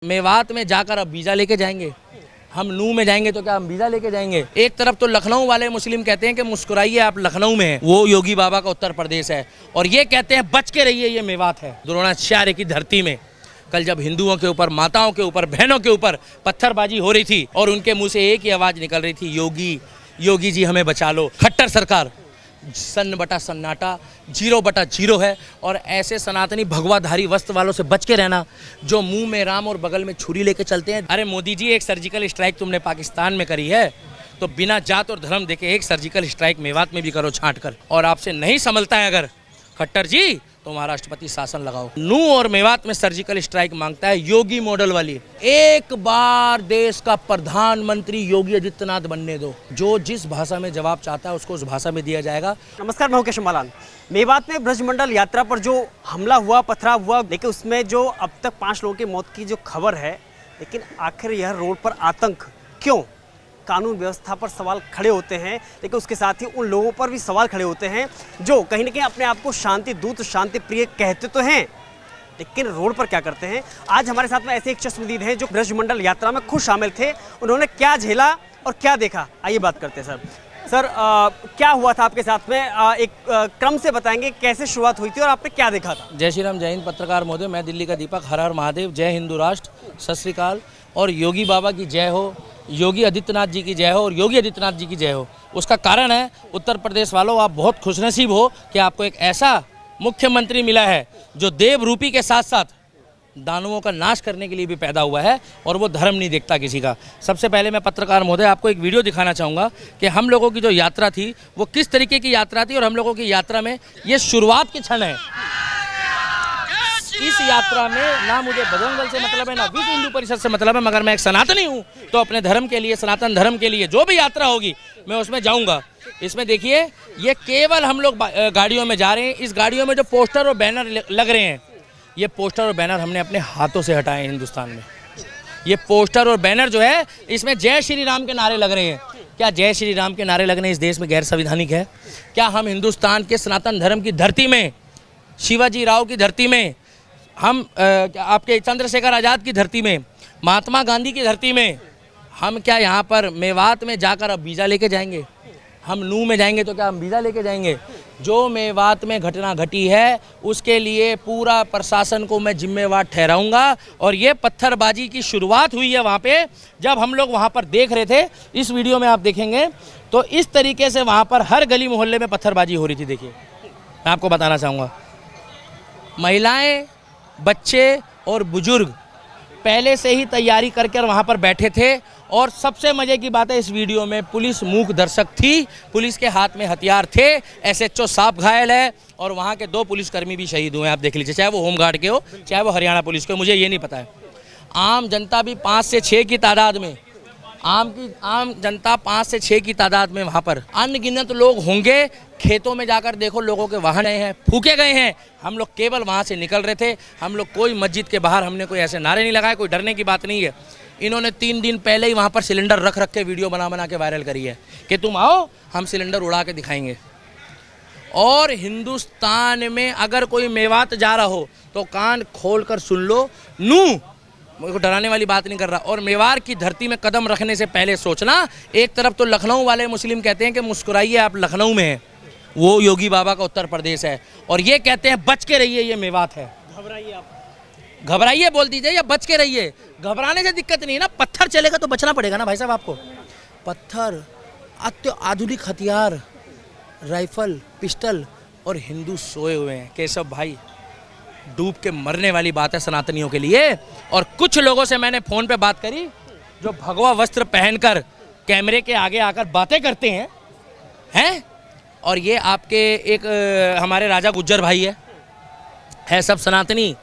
मेवात में जाकर अब वीज़ा लेके जाएंगे। हम नू में जाएंगे तो क्या हम वीज़ा लेके जाएंगे? एक तरफ तो लखनऊ वाले मुस्लिम कहते हैं कि मुस्कुराइए आप लखनऊ में हैं, वो योगी बाबा का उत्तर प्रदेश है, और ये कहते हैं बच के रहिए ये मेवात है, द्रोणाचार्य की धरती में। कल जब हिंदुओं के ऊपर, माताओं के ऊपर, बहनों के ऊपर पत्थरबाजी हो रही थी और उनके मुंह से एक ही आवाज़ निकल रही थी, योगी योगी जी हमें बचा लो। खट्टर सरकार सन्न बटा सन्नाटा, 0/0 है। और ऐसे सनातनी भगवाधारी वस्त्र वालों से बच के रहना जो मुंह में राम और बगल में छुरी लेके चलते हैं। अरे मोदी जी, एक सर्जिकल स्ट्राइक तुमने पाकिस्तान में करी है तो बिना जात और धर्म देखे एक सर्जिकल स्ट्राइक मेवात में भी करो छांट कर। और आपसे नहीं संभलता है अगर खट्टर जी तो वहाँ राष्ट्रपति शासन लगाओ। नू और मेवात में सर्जिकल स्ट्राइक मांगता है योगी मॉडल वाली। एक बार देश का प्रधानमंत्री योगी आदित्यनाथ बनने दो, जो जिस भाषा में जवाब चाहता है उसको उस भाषा में दिया जाएगा। नमस्कार, मैं हूं केशव मालान। मेवात में ब्रजमंडल यात्रा पर जो हमला हुआ, पथराव हुआ, लेकिन उसमें जो अब तक 5 लोगों की मौत की जो खबर है, लेकिन आखिर यह रोड पर आतंक क्यों? कानून व्यवस्था पर सवाल खड़े होते हैं, लेकिन उसके साथ ही उन लोगों पर भी सवाल खड़े होते हैं जो कहीं ना कहीं अपने आप को शांति दूत, शांति प्रिय कहते तो हैं, लेकिन रोड पर क्या करते हैं। आज हमारे साथ में ऐसे एक चश्मदीद हैं जो ब्रजमंडल यात्रा में खुद शामिल थे। उन्होंने क्या झेला और क्या देखा, आइए बात करते हैं। सर, क्या हुआ था आपके साथ में? एक क्रम से बताएंगे कैसे शुरुआत हुई थी और आपने क्या देखा था? जय श्री राम, जय हिंद पत्रकार महोदय, मैं दिल्ली का दीपक। हर हर महादेव, जय हिंदू राष्ट्र, सत श्री अकाल। और योगी बाबा की जय हो, योगी आदित्यनाथ जी की जय हो, और योगी आदित्यनाथ जी की जय हो। उसका कारण है, उत्तर प्रदेश वालों, आप बहुत खुशनसीब हो कि आपको एक ऐसा मुख्यमंत्री मिला है जो देव रूपी के साथ साथ दानवों का नाश करने के लिए भी पैदा हुआ है, और वो धर्म नहीं देखता किसी का। सबसे पहले मैं पत्रकार महोदय आपको एक वीडियो दिखाना चाहूँगा कि हम लोगों की जो यात्रा थी वो किस तरीके की यात्रा थी, और हम लोगों की यात्रा में ये शुरुआत के क्षण है। इस यात्रा में ना मुझे बजरंग दल से मतलब है, ना विश्व हिंदू परिषद से मतलब है, मगर मैं एक सनातनी हूँ तो अपने धर्म के लिए, सनातन धर्म के लिए जो भी यात्रा होगी मैं उसमें जाऊँगा। इसमें देखिए, ये केवल हम लोग गाड़ियों में जा रहे हैं। इस गाड़ियों में जो पोस्टर और बैनर लग रहे हैं, ये पोस्टर और बैनर हमने अपने हाथों से हटाए हैं हिंदुस्तान में। ये पोस्टर और बैनर जो है, इसमें जय श्री राम के नारे लग रहे हैं। क्या जय श्री राम के नारे लगने इस देश में गैर संवैधानिक है? क्या हम हिंदुस्तान के सनातन धर्म की धरती में, शिवाजी राव की धरती में, हम आपके चंद्रशेखर आज़ाद की धरती में, महात्मा गांधी की धरती में, हम क्या यहाँ पर मेवात में जाकर अब वीज़ा लेके जाएंगे? हम नू में जाएंगे तो क्या हम वीज़ा लेके जाएंगे? जो मेवात में घटना घटी है उसके लिए पूरा प्रशासन को मैं जिम्मेवार ठहराऊंगा। और ये पत्थरबाजी की शुरुआत हुई है वहाँ पे, जब हम लोग वहाँ पर देख रहे थे। इस वीडियो में आप देखेंगे तो इस तरीके से वहाँ पर हर गली मोहल्ले में पत्थरबाजी हो रही थी। देखिए, मैं आपको बताना चाहूँगा, महिलाएँ, बच्चे और बुजुर्ग पहले से ही तैयारी करके वहाँ पर बैठे थे। और सबसे मज़े की बात है, इस वीडियो में पुलिस मूक दर्शक थी, पुलिस के हाथ में हथियार थे, SHO साहब घायल है, और वहाँ के 2 पुलिसकर्मी भी शहीद हुए हैं। आप देख लीजिए, चाहे वो होमगार्ड के हो, चाहे वो हरियाणा पुलिस के हो, मुझे ये नहीं पता है। आम जनता भी 5 से 6 की तादाद में, आम जनता 5 से 6 की तादाद में वहाँ पर अनगिनत लोग होंगे। खेतों में जाकर देखो, लोगों के वाहन गए हैं, फूके गए हैं। हम लोग केवल वहाँ से निकल रहे थे। हम लोग कोई मस्जिद के बाहर हमने कोई ऐसे नारे नहीं लगाए, कोई डरने की बात नहीं है। इन्होंने 3 दिन पहले ही वहाँ पर सिलेंडर रख के वीडियो बना के वायरल करी है कि तुम आओ, हम सिलेंडर उड़ा के दिखाएंगे। और हिंदुस्तान में अगर कोई मेवात जा रहा हो तो कान खोल कर सुन लो, नू, मुझे को डराने वाली बात नहीं कर रहा। और मेवात की धरती में कदम रखने से पहले सोचना। एक तरफ तो लखनऊ वाले मुस्लिम कहते हैं कि मुस्कुराइए आप लखनऊ में हैं, वो योगी बाबा का उत्तर प्रदेश है, और ये कहते हैं बच के रहिए ये मेवात है। घबराइए आप, घबराइए बोल दीजिए या बच के रहिए। घबराने से दिक्कत नहीं है ना, पत्थर चलेगा तो बचना पड़ेगा ना भाई साहब आपको। पत्थर, अत्याधुनिक हथियार, राइफल, पिस्टल, और हिंदू सोए हुए हैं। केशव भाई, डूब के मरने वाली बात है सनातनियों के लिए। और कुछ लोगों से मैंने फ़ोन पे बात करी जो भगवा वस्त्र पहनकर कैमरे के आगे आकर बातें करते हैं। और ये आपके एक हमारे राजा गुज्जर भाई है सब सनातनी।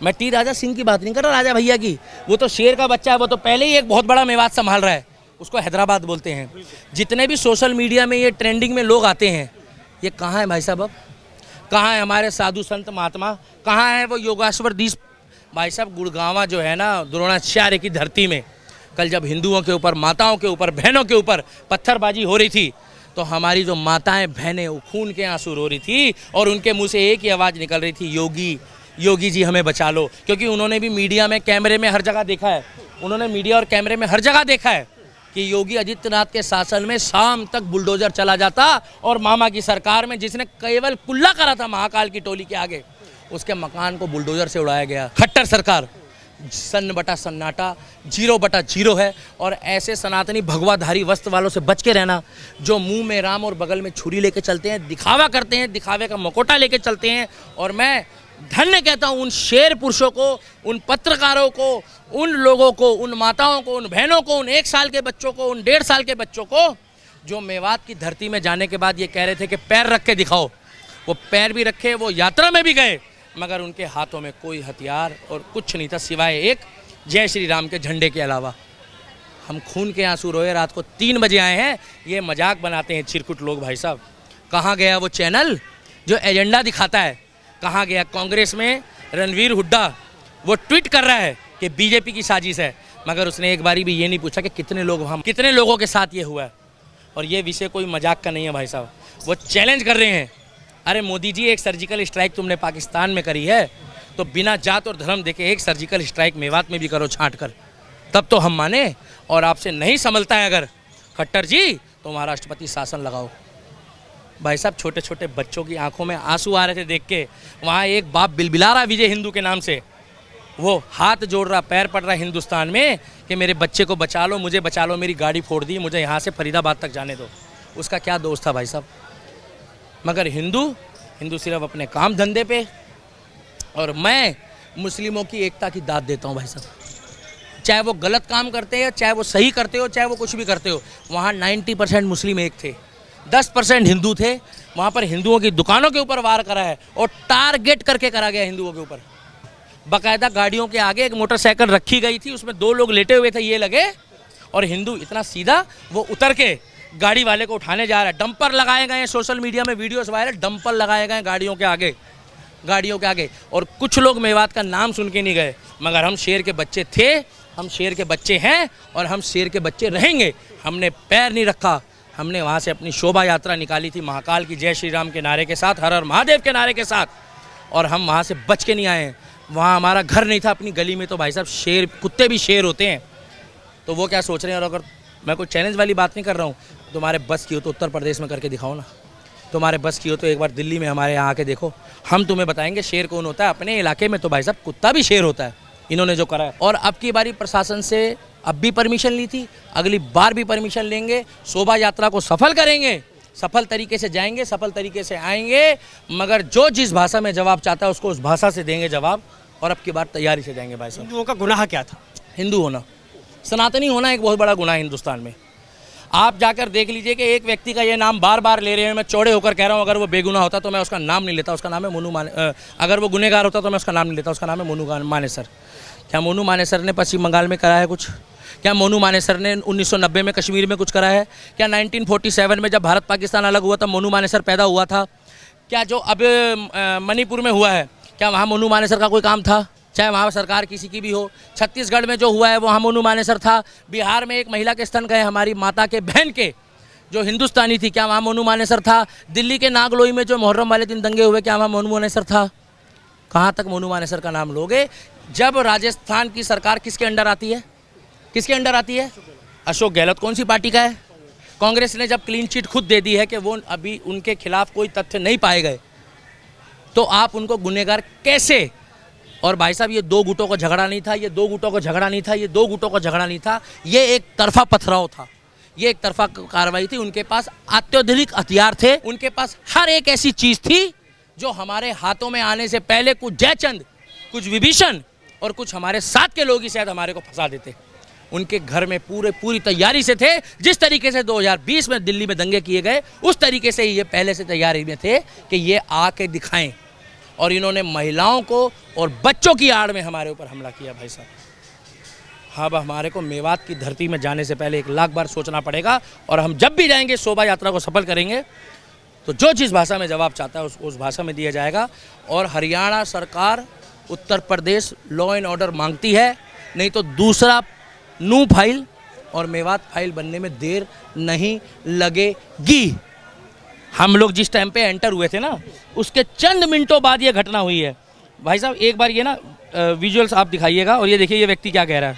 मैं टी राजा सिंह की बात नहीं कर रहा, राजा भैया की। वो तो शेर का बच्चा है, वो तो पहले ही एक बहुत बड़ा मेवात संभाल रहा है, उसको हैदराबाद बोलते हैं। जितने भी सोशल मीडिया में ये ट्रेंडिंग में लोग आते हैं, ये कहाँ है भाई साहब? अब कहाँ है हमारे साधु संत महात्मा? कहाँ है वो योगाश्वर दीश भाई साहब? गुड़गांवा जो है ना, द्रोणाचार्य की धरती में, कल जब हिंदुओं के ऊपर, माताओं के ऊपर, बहनों के ऊपर पत्थरबाजी हो रही थी तो हमारी जो माताएं, बहनें, वो खून के आंसू रो रही थी, और उनके मुंह से एक ही आवाज़ निकल रही थी, योगी योगी जी हमें बचा लो, क्योंकि उन्होंने भी मीडिया में कैमरे में हर जगह देखा है, उन्होंने मीडिया और कैमरे में हर जगह देखा है कि योगी आदित्यनाथ के शासन में शाम तक बुलडोजर चला जाता और मामा की सरकार में जिसने केवल कुल्ला करा था महाकाल की टोली के आगे, उसके मकान को बुलडोजर से उड़ाया गया। खट्टर सरकार सन्न बटा सन्नाटा, 0/0 है। और ऐसे सनातनी भगवाधारी वस्त्र वालों से बच के रहना, जो मुंह में राम और बगल में छुरी लेके चलते हैं, दिखावा करते हैं, दिखावे का मकोटा लेके चलते हैं। और मैं धन्य कहता हूँ उन शेर पुरुषों को, उन पत्रकारों को, उन लोगों को, उन माताओं को, उन बहनों को, उन 1 साल के बच्चों को, उन 1.5 साल के बच्चों को, जो मेवात की धरती में जाने के बाद ये कह रहे थे कि पैर रख के दिखाओ। वो पैर भी रखे, वो यात्रा में भी गए, मगर उनके हाथों में कोई हथियार और कुछ नहीं था सिवाय एक जय श्री राम के झंडे के अलावा। हम खून के आंसू रोए, रात को 3 बजे आए हैं। ये मजाक बनाते हैं चिरकुट लोग। भाई साहब, कहाँ गया वो चैनल जो एजेंडा दिखाता है? कहाँ गया? कांग्रेस में रणवीर हुड्डा वो ट्वीट कर रहा है कि बीजेपी की साजिश है, मगर उसने एक बारी भी ये नहीं पूछा कि कितने लोगों के साथ ये हुआ है। और ये विषय कोई मजाक का नहीं है भाई साहब। वो चैलेंज कर रहे हैं, अरे मोदी जी, एक सर्जिकल स्ट्राइक तुमने पाकिस्तान में करी है, तो बिना जात और धर्म देखे एक सर्जिकल स्ट्राइक मेवात में भी करो छांट कर, तब तो हम माने। और आपसे नहीं संभलता है अगर खट्टर जी, तो वहाँ राष्ट्रपति शासन लगाओ। भाई साहब, छोटे छोटे बच्चों की आंखों में आंसू आ रहे थे देख के। वहाँ एक बाप बिलबिला रहा विजय हिंदू के नाम से, वो हाथ जोड़ रहा, पैर पड़ रहा हिंदुस्तान में कि मेरे बच्चे को बचा लो, मुझे बचा लो, मेरी गाड़ी फोड़ दी, मुझे यहाँ से फरीदाबाद तक जाने दो। उसका क्या दोष था भाई साहब? मगर हिंदू सिर्फ अपने काम धंधे पे। और मैं मुस्लिमों की एकता की दाद देता हूँ भाई साहब, चाहे वो गलत काम करते हैं, चाहे वो सही करते हो, चाहे वो कुछ भी करते हो। वहाँ 90% मुस्लिम एक थे, 10% हिंदू थे। वहाँ पर हिंदुओं की दुकानों के ऊपर वार करा है और टारगेट करके करा गया हिंदुओं के ऊपर। बाकायदा गाड़ियों के आगे एक मोटरसाइकिल रखी गई थी, उसमें 2 लोग लेटे हुए थे, ये लगे, और हिंदू इतना सीधा, वो उतर के गाड़ी वाले को उठाने जा रहा है। डंपर लगाए गए हैं, सोशल मीडिया में वीडियोस वायरल, डंपर लगाए गए गाड़ियों के आगे। और कुछ लोग मेवात का नाम सुन के नहीं गए, मगर हम शेर के बच्चे थे, हम शेर के बच्चे हैं और हम शेर के बच्चे रहेंगे। हमने पैर नहीं रखा। हमने वहाँ से अपनी शोभा यात्रा निकाली थी महाकाल की जय श्री राम के नारे के साथ, हर हर महादेव के नारे के साथ, और हम वहाँ से बच के नहीं आए हैं। वहाँ हमारा घर नहीं था, अपनी गली में तो भाई साहब शेर, कुत्ते भी शेर होते हैं। तो वो क्या सोच रहे हैं? और अगर मैं कोई चैलेंज वाली बात नहीं कर रहा हूँ, तुम्हारे बस की हो तो उत्तर प्रदेश में करके दिखाओ ना, तुम्हारे बस की हो तो एक बार दिल्ली में हमारे यहाँ आके देखो, हम तुम्हें बताएंगे शेर कौन होता है। अपने इलाके में तो भाई साहब कुत्ता भी शेर होता है, इन्होंने जो करा है। और अब की बारी प्रशासन से अब भी परमिशन ली थी, अगली बार भी परमिशन लेंगे, शोभा यात्रा को सफल करेंगे, सफल तरीके से जाएंगे, सफल तरीके से आएंगे, मगर जो जिस भाषा में जवाब चाहता है उसको उस भाषा से देंगे जवाब। और अब की बार तैयारी से जाएंगे भाई साहब। हिंदुओं का गुनाह क्या था? हिंदू होना, सनातनी होना एक बहुत बड़ा गुनाह है हिंदुस्तान में। आप जाकर देख लीजिए कि एक व्यक्ति का ये नाम बार बार ले रहे हैं। मैं चौड़े होकर कह रहा हूँ, अगर वो बेगुनाह होता तो मैं उसका नाम नहीं लेता, उसका नाम है मोनू माने। अगर वो गुनहगार होता तो मैं उसका नाम नहीं लेता, उसका नाम है मोनू मानेसर। क्या मोनू मानेसर ने पश्चिम बंगाल में करा है कुछ? क्या मोनू मानेसर ने 1990 में कश्मीर में कुछ करा है? क्या 1947 में जब भारत पाकिस्तान अलग हुआ तब मोनू मानेसर पैदा हुआ था? क्या जो अब मणिपुर में हुआ है, क्या वहाँ मोनू मानेसर का कोई काम था? चाहे वहाँ सरकार किसी की भी हो। छत्तीसगढ़ में जो हुआ है वहाँ मोनू मानेसर था। बिहार में एक महिला के स्तन गए, हमारी माता के बहन के, जो हिंदुस्तानी थी, क्या वहाँ मोनू मानेसर था? दिल्ली के नागलोई में जो मुहर्रम वाले दिन दंगे हुए, क्या वहाँ मोनू मानेसर था? कहाँ तक मोनू मानेसर का नाम लोगे? जब राजस्थान की सरकार किसके अंडर आती है? किसके अंडर आती है? अशोक गहलोत कौन सी पार्टी का है? कांग्रेस ने जब क्लीन चिट खुद दे दी है कि वो अभी उनके खिलाफ कोई तथ्य नहीं पाए गए, तो आप उनको गुनहगार कैसे? और भाई साहब, ये 2 गुटों का झगड़ा नहीं था, ये 2 गुटों का झगड़ा नहीं था, ये 2 गुटों का झगड़ा नहीं था, ये एक तरफा पथराव था, ये एक तरफा कार्रवाई थी। उनके पास अत्यधिक हथियार थे, उनके पास हर एक ऐसी चीज़ थी जो हमारे हाथों में आने से पहले कुछ जयचंद, कुछ विभीषण और कुछ हमारे साथ के लोग ही शायद हमारे को फंसा देते। उनके घर में पूरी तैयारी से थे। जिस तरीके से 2020 में दिल्ली में दंगे किए गए, उस तरीके से ये पहले से तैयारी में थे कि ये आके दिखाएं। और इन्होंने महिलाओं को और बच्चों की आड़ में हमारे ऊपर हमला किया भाई साहब। हाँ, अब हमारे को मेवात की धरती में जाने से पहले 1 लाख बार सोचना पड़ेगा। और हम जब भी जाएंगे, शोभा यात्रा को सफल करेंगे, तो जो जिस भाषा में जवाब चाहता है उस भाषा में दिया जाएगा। और हरियाणा सरकार, Uttar Pradesh law and order मांगती है, नहीं तो दूसरा नू फाइल और मेवात फाइल बनने में देर नहीं लगेगी। हम लोग जिस टाइम पे एंटर हुए थे ना, उसके चंद मिनटों बाद ये घटना हुई है। भाई साहब एक बार ये ना विजुअल्स आप दिखाइएगा और ये देखिए ये व्यक्ति क्या कह रहा है।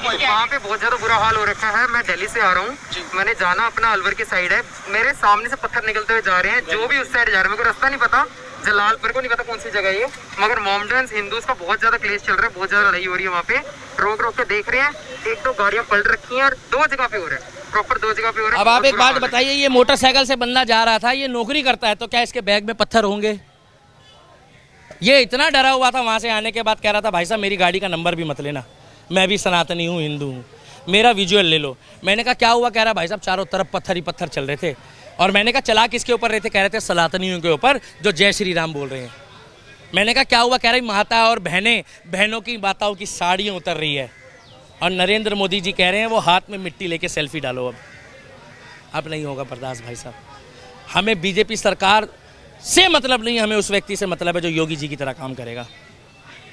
वहाँ पे बहुत ज्यादा बुरा हाल हो रखा है। मैं दिल्ली से आ रहा हूँ, मैंने जाना अपना अलवर की साइड है, मेरे सामने से पत्थर निकलते हुए जा रहे हैं, जो भी उस साइड जा रहे हैं मेरे को रास्ता नहीं पता, जलालपुर को नहीं पता कौन सी जगह है ये, मगर मोमडन्स हिंदूज का बहुत ज्यादा क्लेश चल रहा है, बहुत ज्यादा लड़ाई हो रही है वहाँ पे। रोक रोक के देख रहे हैं, एक दो गाड़ियाँ पलट रखी हैं और 2 जगह पे हो रहा है, प्रॉपर 2 जगह पे हो रहा है। अब आप एक बात बताइए, ये मोटरसाइकिल से बंदा जा रहा था, ये नौकरी करता है, तो क्या इसके बैग में पत्थर होंगे? ये इतना डरा हुआ था वहाँ से आने के बाद, कह रहा था भाई साहब मेरी गाड़ी का नंबर भी मत लेना, मैं भी सनातनी हूँ, हिंदू हूँ, मेरा विजुअल ले लो। मैंने कहा क्या हुआ? कह रहा भाई साहब चारों तरफ पत्थर ही पत्थर चल रहे थे। और मैंने कहा चला किसके ऊपर रहे थे? कह रहे थे सनातनियों के ऊपर जो जय श्री राम बोल रहे हैं। मैंने कहा क्या हुआ? कह रही माता और बहनों की माताओं की साड़ियाँ उतर रही है और नरेंद्र मोदी जी कह रहे हैं वो हाथ में मिट्टी लेके सेल्फी डालो। अब नहीं होगा बर्दाश्त भाई साहब। हमें बीजेपी सरकार से मतलब नहीं, हमें उस व्यक्ति से मतलब है जो योगी जी की तरह काम करेगा।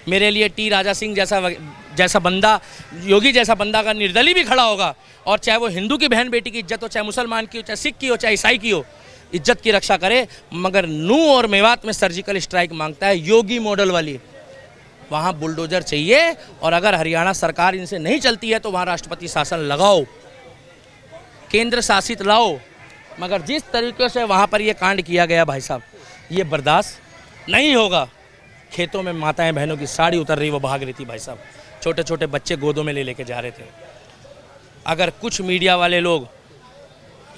मेरे लिए टी राजा सिंह जैसा बंदा, योगी जैसा बंदा का निर्दलीय भी खड़ा होगा, और चाहे वो हिंदू की बहन बेटी की इज्जत हो, चाहे मुसलमान की हो, चाहे सिख की हो, चाहे ईसाई की हो, इज्जत की रक्षा करे। मगर नू और मेवात में सर्जिकल स्ट्राइक मांगता है योगी मॉडल वाली, वहाँ बुलडोजर चाहिए। और अगर हरियाणा सरकार इनसे नहीं चलती है तो वहाँ राष्ट्रपति शासन लगाओ, केंद्र शासित लाओ। मगर जिस तरीके से वहाँ पर ये कांड किया गया भाई साहब, ये बर्दाश्त नहीं होगा। खेतों में माताएं बहनों की साड़ी उतर रही, वो भाग रही थी भाई साहब, छोटे छोटे बच्चे गोदों में लेके जा रहे थे। अगर कुछ मीडिया वाले लोग,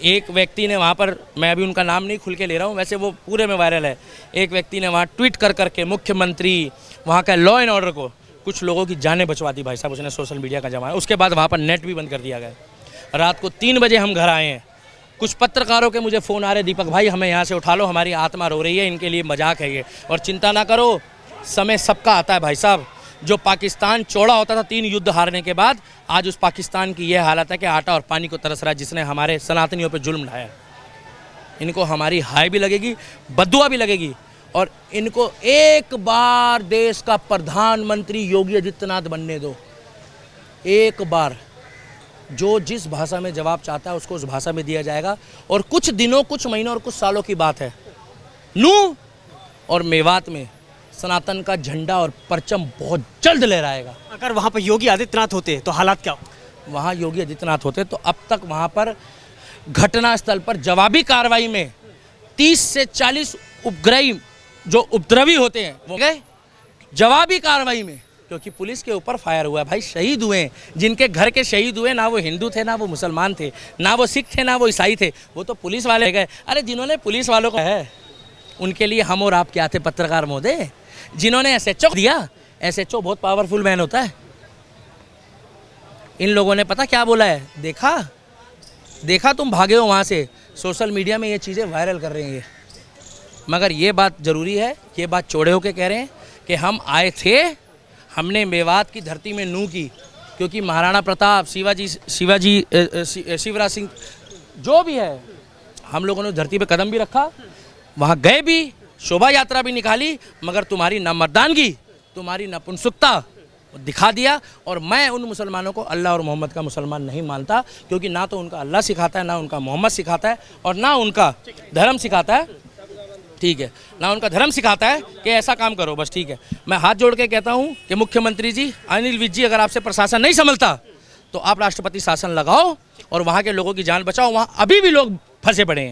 एक व्यक्ति ने वहाँ पर, मैं अभी उनका नाम नहीं खुल के ले रहा हूँ, वैसे वो पूरे में वायरल है, एक व्यक्ति ने वहाँ ट्वीट कर करके मुख्यमंत्री, वहाँ का लॉ एंड ऑर्डर को, कुछ लोगों की जानें बचवा दी भाई साहब, उसने सोशल मीडिया का जमाया। उसके बाद वहाँ पर नेट भी बंद कर दिया गया। रात को 3 बजे हम घर आए हैं, कुछ पत्रकारों के मुझे फ़ोन आ रहे, दीपक भाई हमें यहाँ से उठा लो, हमारी आत्मा रो रही है, इनके लिए मजाक है ये, और चिंता ना करो समय सबका आता है भाई साहब। जो पाकिस्तान चौड़ा होता था 3 युद्ध हारने के बाद, आज उस पाकिस्तान की यह हालत है कि आटा और पानी को तरस रहा है, जिसने हमारे सनातनियों पे जुल्म ढाया। इनको हमारी हाय भी लगेगी, बद्दुआ भी लगेगी, और इनको एक बार देश का प्रधानमंत्री योगी आदित्यनाथ बनने दो, एक बार। जो जिस भाषा में जवाब चाहता है उसको उस भाषा में दिया जाएगा। और कुछ दिनों, कुछ महीनों और कुछ सालों की बात है, नू और मेवात में सनातन का झंडा और परचम बहुत जल्द लहराएगा। अगर वहाँ पर योगी आदित्यनाथ होते तो हालात क्या हो? वहाँ योगी आदित्यनाथ होते तो अब तक वहाँ पर घटना स्थल पर जवाबी कार्रवाई में 30 से 40 उपग्रही जो उपद्रवी होते हैं वो गए जवाबी कार्रवाई में, क्योंकि पुलिस के ऊपर फायर हुआ है भाई, शहीद हुए हैं। जिनके घर के शहीद हुए, ना वो हिंदू थे, ना वो मुसलमान थे, ना वो सिख थे, ना वो ईसाई थे, वो तो पुलिस वाले गए। अरे जिन्होंने पुलिस वालों को है, उनके लिए हम और आप क्या थे पत्रकार महोदय? जिन्होंने एसएचओ दिया, एसएचओ बहुत पावरफुल मैन होता है। इन लोगों ने पता क्या बोला है? देखा तुम भागे हो वहाँ से, सोशल मीडिया में ये चीज़ें वायरल कर रहे हैं ये। मगर ये बात ज़रूरी है, ये बात चौड़े होके कह रहे हैं कि हम आए थे, हमने मेवात की धरती में नू की, क्योंकि महाराणा प्रताप, शिवराज सिंह जो भी है, हम लोगों ने धरती पे कदम भी रखा, वहाँ गए भी, शोभा यात्रा भी निकाली, मगर तुम्हारी नामर्दानगी, तुम्हारी नपुंसकता दिखा दिया। और मैं उन मुसलमानों को अल्लाह और मोहम्मद का मुसलमान नहीं मानता, क्योंकि ना तो उनका अल्लाह सिखाता है, ना उनका मोहम्मद सिखाता है, और ना उनका धर्म सिखाता है, ठीक है, ना उनका धर्म सिखाता है कि ऐसा काम करो, बस ठीक है। मैं हाथ जोड़ के कहता हूँ कि मुख्यमंत्री जी, अनिल विज जी, अगर आपसे प्रशासन नहीं संभलता तो आप राष्ट्रपति शासन लगाओ और वहाँ के लोगों की जान बचाओ। वहाँ अभी भी लोग फंसे पड़े हैं।